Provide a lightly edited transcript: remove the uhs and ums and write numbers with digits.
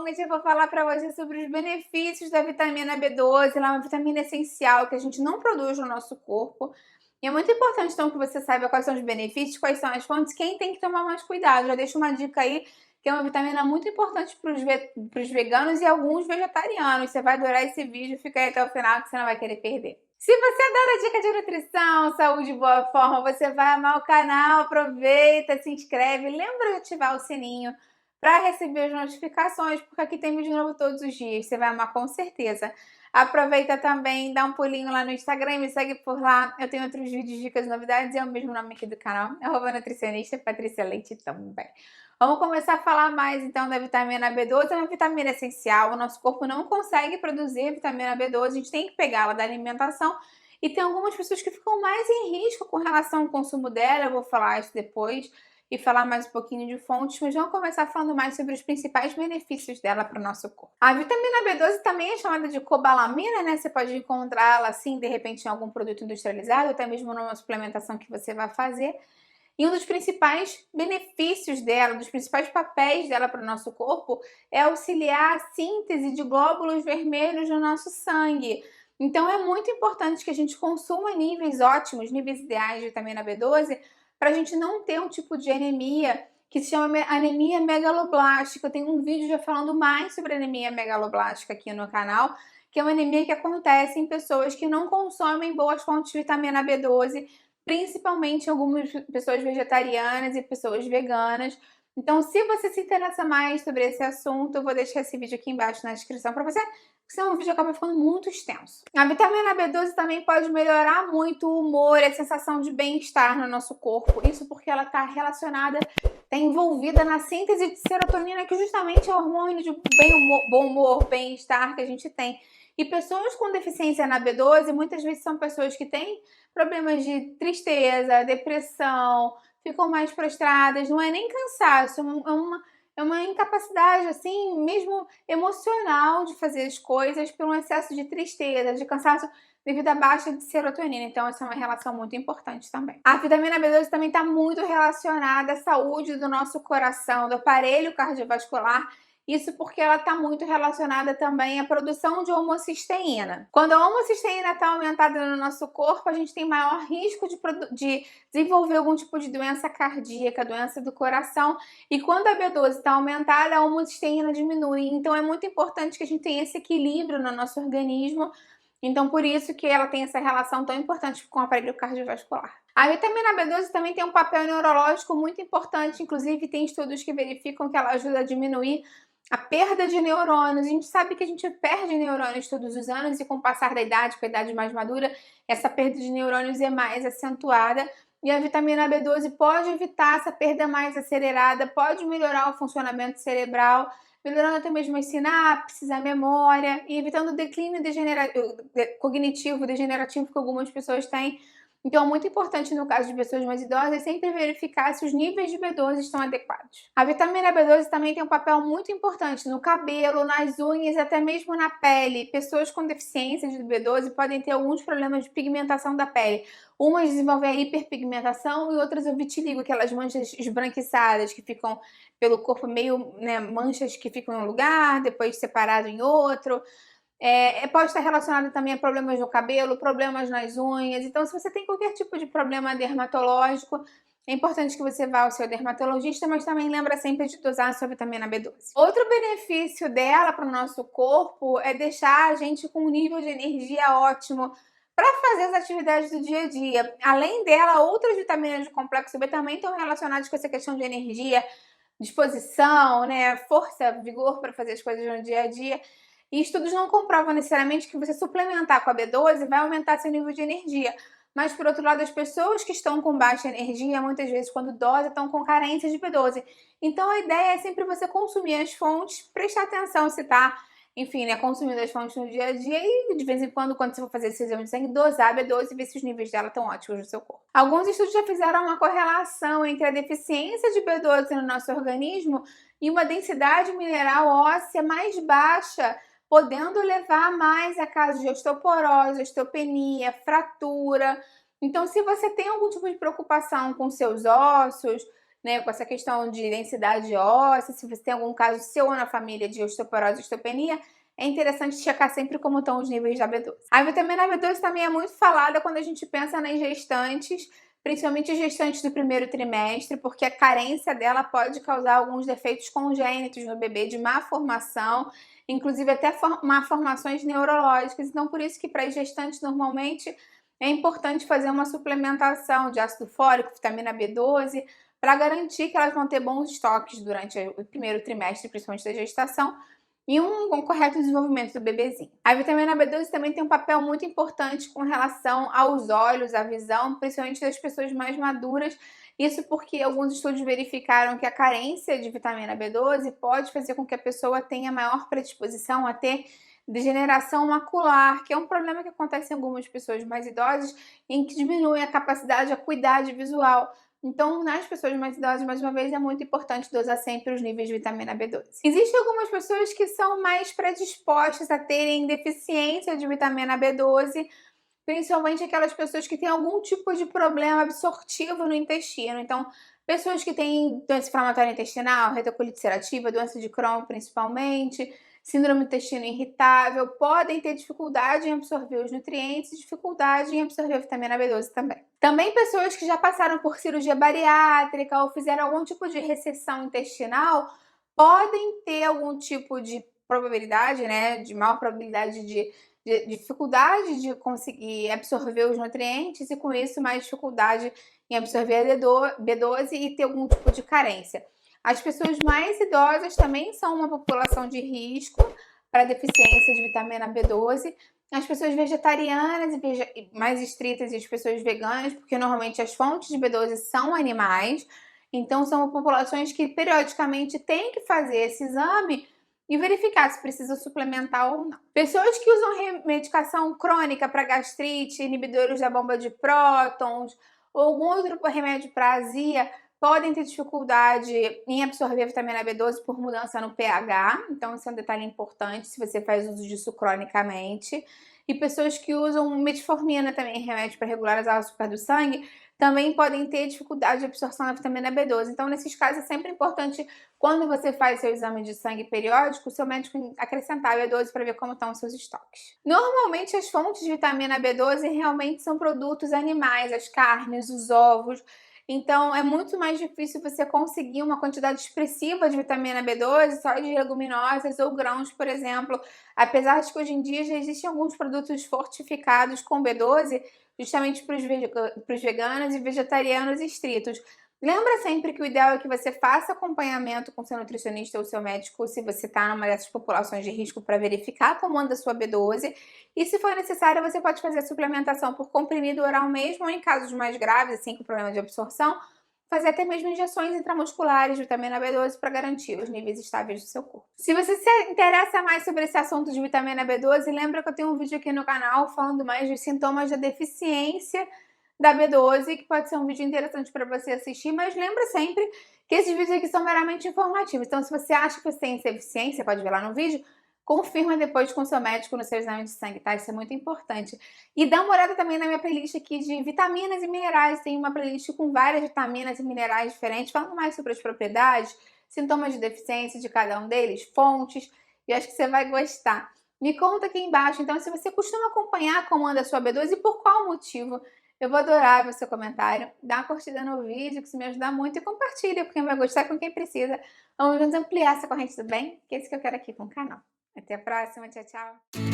Hoje eu vou falar para você sobre os benefícios da vitamina B12. Ela é uma vitamina essencial que a gente não produz no nosso corpo. E é muito importante, então, que você saiba quais são os benefícios, quais são as fontes, quem tem que tomar mais cuidado. Já deixo uma dica aí, que é uma vitamina muito importante para os veganos e alguns vegetarianos. Você vai adorar esse vídeo, fica aí até o final que você não vai querer perder. Se você adora dica de nutrição, saúde e boa forma, você vai amar o canal. Aproveita, se inscreve, lembra de ativar o sininho para receber as notificações, porque aqui tem vídeo novo todos os dias, você vai amar com certeza. Aproveita também, dá um pulinho lá no Instagram e me segue por lá. Eu tenho outros vídeos, dicas e novidades, e é o mesmo nome aqui do canal, @nutricionista Patrícia Leite também. Vamos começar a falar mais então da vitamina B12. É uma vitamina essencial, o nosso corpo não consegue produzir vitamina B12, a gente tem que pegá-la da alimentação. E tem algumas pessoas que ficam mais em risco com relação ao consumo dela, eu vou falar isso depois e falar mais um pouquinho de fontes, mas vamos começar falando mais sobre os principais benefícios dela para o nosso corpo. A vitamina B12 também é chamada de cobalamina, né? Você pode encontrá-la assim, de repente, em algum produto industrializado, até mesmo numa suplementação que você vai fazer. E um dos principais benefícios dela, um dos principais papéis dela para o nosso corpo é auxiliar a síntese de glóbulos vermelhos no nosso sangue. Então é muito importante que a gente consuma níveis ótimos, níveis ideais de vitamina B12, para a gente não ter um tipo de anemia que se chama anemia megaloblástica. Eu tenho um vídeo já falando mais sobre anemia megaloblástica aqui no canal, que é uma anemia que acontece em pessoas que não consomem boas fontes de vitamina B12, principalmente algumas pessoas vegetarianas e pessoas veganas. Então, se você se interessa mais sobre esse assunto, eu vou deixar esse vídeo aqui embaixo na descrição para você, porque senão o vídeo acaba ficando muito extenso. A vitamina B12 também pode melhorar muito o humor e a sensação de bem-estar no nosso corpo. Isso porque ela está relacionada, está envolvida na síntese de serotonina, que justamente é o hormônio de bom humor, bem-estar que a gente tem. E pessoas com deficiência na B12, muitas vezes são pessoas que têm problemas de tristeza, depressão, ficam mais prostradas, não é nem cansaço, é uma incapacidade, assim, mesmo emocional de fazer as coisas por um excesso de tristeza, de cansaço devido à baixa de serotonina. Então, essa é uma relação muito importante também. A vitamina B12 também está muito relacionada à saúde do nosso coração, do aparelho cardiovascular. Isso porque ela está muito relacionada também à produção de homocisteína. Quando a homocisteína está aumentada no nosso corpo, a gente tem maior risco de desenvolver algum tipo de doença cardíaca, doença do coração. E quando a B12 está aumentada, a homocisteína diminui. Então é muito importante que a gente tenha esse equilíbrio no nosso organismo. Então, por isso que ela tem essa relação tão importante com o aparelho cardiovascular. A vitamina B12 também tem um papel neurológico muito importante, inclusive tem estudos que verificam que ela ajuda a diminuir a perda de neurônios. A gente sabe que a gente perde neurônios todos os anos e com o passar da idade, com a idade mais madura, essa perda de neurônios é mais acentuada. E a vitamina B12 pode evitar essa perda mais acelerada, pode melhorar o funcionamento cerebral, melhorando até mesmo as sinapses, a memória e evitando o declínio cognitivo degenerativo que algumas pessoas têm. Então, é muito importante, no caso de pessoas mais idosas, sempre verificar se os níveis de B12 estão adequados. A vitamina B12 também tem um papel muito importante no cabelo, nas unhas e até mesmo na pele. Pessoas com deficiência de B12 podem ter alguns problemas de pigmentação da pele. Umas desenvolvem a hiperpigmentação e outras o vitiligo, aquelas manchas esbranquiçadas que ficam pelo corpo meio, né, manchas que ficam em um lugar, depois separado em outro. Pode estar relacionado também a problemas no cabelo, problemas nas unhas. Então, se você tem qualquer tipo de problema dermatológico, é importante que você vá ao seu dermatologista, mas também lembra sempre de dosar a sua vitamina B12. Outro benefício dela para o nosso corpo é deixar a gente com um nível de energia ótimo para fazer as atividades do dia a dia. Além dela, outras vitaminas do complexo B também estão relacionadas com essa questão de energia, disposição, né, força, vigor para fazer as coisas no dia a dia. E estudos não comprovam necessariamente que você suplementar com a B12 vai aumentar seu nível de energia. Mas, por outro lado, as pessoas que estão com baixa energia, muitas vezes, quando dosam, estão com carência de B12. Então, a ideia é sempre você consumir as fontes, prestar atenção se está, enfim, né, consumindo as fontes no dia a dia e, de vez em quando você for fazer esse exame de sangue, dosar a B12 e ver se os níveis dela estão ótimos no seu corpo. Alguns estudos já fizeram uma correlação entre a deficiência de B12 no nosso organismo e uma densidade mineral óssea mais baixa, podendo levar mais a casos de osteoporose, osteopenia, fratura. Então, se você tem algum tipo de preocupação com seus ossos, né, com essa questão de densidade óssea, se você tem algum caso seu ou na família de osteoporose e osteopenia, é interessante checar sempre como estão os níveis da B12. A vitamina B12 também é muito falada quando a gente pensa nas gestantes, principalmente as gestantes do primeiro trimestre, porque a carência dela pode causar alguns defeitos congênitos no bebê, de má formação, inclusive até malformações neurológicas. Então, por isso que para as gestantes, normalmente, é importante fazer uma suplementação de ácido fólico, vitamina B12, para garantir que elas vão ter bons estoques durante o primeiro trimestre, principalmente da gestação, e um correto desenvolvimento do bebezinho. A vitamina B12 também tem um papel muito importante com relação aos olhos, à visão, principalmente das pessoas mais maduras. Isso porque alguns estudos verificaram que a carência de vitamina B12 pode fazer com que a pessoa tenha maior predisposição a ter degeneração macular, que é um problema que acontece em algumas pessoas mais idosas, em que diminui a capacidade, a acuidade visual. Então, nas pessoas mais idosas, mais uma vez, é muito importante dosar sempre os níveis de vitamina B12. Existem algumas pessoas que são mais predispostas a terem deficiência de vitamina B12, principalmente aquelas pessoas que têm algum tipo de problema absortivo no intestino. Então, pessoas que têm doença inflamatória intestinal, retocolite ulcerativa, doença de Crohn principalmente, síndrome do intestino irritável, podem ter dificuldade em absorver os nutrientes e dificuldade em absorver a vitamina B12 também. Também pessoas que já passaram por cirurgia bariátrica ou fizeram algum tipo de reseção intestinal podem ter algum tipo de probabilidade, né, de maior probabilidade de dificuldade de conseguir absorver os nutrientes e com isso mais dificuldade em absorver a B12 e ter algum tipo de carência. As pessoas mais idosas também são uma população de risco para deficiência de vitamina B12. As pessoas vegetarianas e mais estritas e as pessoas veganas, porque normalmente as fontes de B12 são animais, então são populações que periodicamente têm que fazer esse exame e verificar se precisa suplementar ou não. Pessoas que usam medicação crônica para gastrite, inibidores da bomba de prótons ou algum outro remédio para azia podem ter dificuldade em absorver a vitamina B12 por mudança no pH, então esse é um detalhe importante se você faz uso disso cronicamente. E pessoas que usam metformina também, remédio para regular as açúcar do sangue, também podem ter dificuldade de absorção da vitamina B12. Então, nesses casos, é sempre importante, quando você faz seu exame de sangue periódico, o seu médico acrescentar a B12 para ver como estão os seus estoques. Normalmente, as fontes de vitamina B12 realmente são produtos animais, as carnes, os ovos. Então, é muito mais difícil você conseguir uma quantidade expressiva de vitamina B12 só de leguminosas ou grãos, por exemplo. Apesar de que hoje em dia já existem alguns produtos fortificados com B12, justamente para os veganos e vegetarianos estritos. Lembra sempre que o ideal é que você faça acompanhamento com seu nutricionista ou seu médico se você está numa dessas populações de risco para verificar como anda a sua B12 e se for necessário você pode fazer a suplementação por comprimido oral mesmo ou em casos mais graves, assim com problema de absorção, fazer até mesmo injeções intramusculares de vitamina B12 para garantir os níveis estáveis do seu corpo. Se você se interessa mais sobre esse assunto de vitamina B12, lembra que eu tenho um vídeo aqui no canal falando mais dos sintomas da deficiência da B12, que pode ser um vídeo interessante para você assistir, mas lembra sempre que esses vídeos aqui são meramente informativos. Então, se você acha que você tem essa deficiência, pode ver lá no vídeo, confirma depois com o seu médico no seu exame de sangue, tá? Isso é muito importante. E dá uma olhada também na minha playlist aqui de vitaminas e minerais. Tem uma playlist com várias vitaminas e minerais diferentes, falando mais sobre as propriedades, sintomas de deficiência de cada um deles, fontes, e acho que você vai gostar. Me conta aqui embaixo, então, se você costuma acompanhar como anda a sua B12 e por qual motivo. Eu vou adorar ver o seu comentário. Dá uma curtida no vídeo, que isso me ajuda muito, e compartilha com quem vai gostar, com quem precisa. Vamos ampliar essa corrente do bem, que é isso que eu quero aqui com o canal. Até a próxima, tchau, tchau!